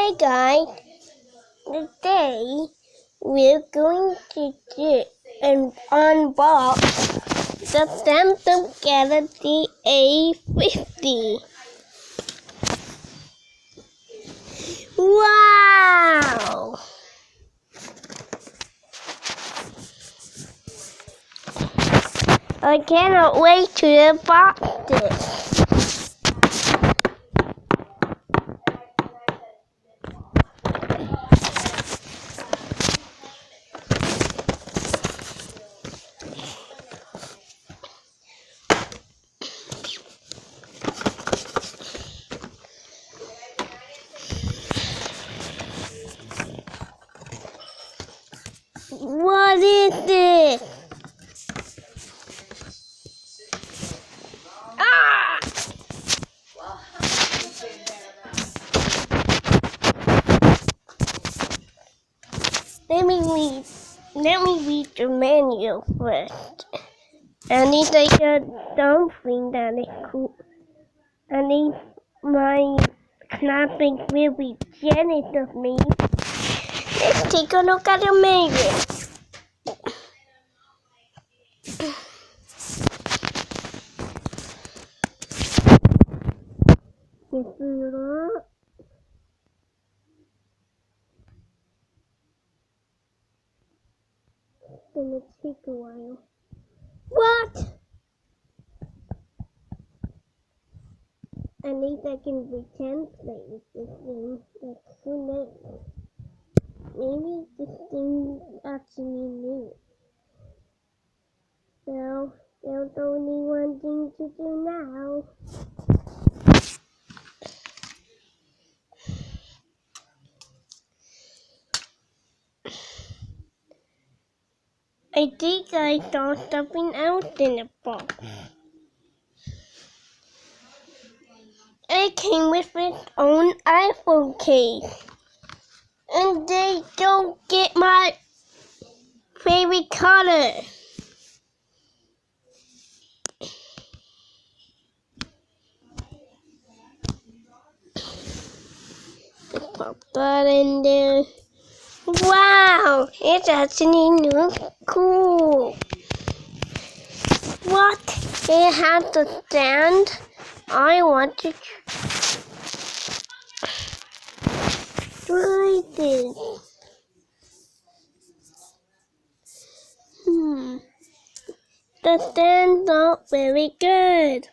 Hey guys, today we're going to do and unbox the Samsung Galaxy A50. Wow! I cannot wait to unbox this. What is this? Ah! Let me read the menu first. I need like a something that is cool. I need my clapping will be jealous of me. Let's take a look at the menu. It's gonna take a while. What? At least I can pretend play with this thing. That's so nice. Maybe this thing actually new. So there's only one thing to do now. I think I saw something else in the box. It came with its own iPhone case. And they don't get my favorite color. Pop that in there. Wow, it's actually new cool. What? It has a stand. I want to try this. The stand's not very good.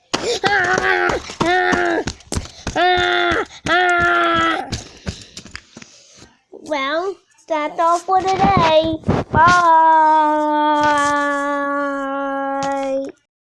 Well, that's all for today. Bye.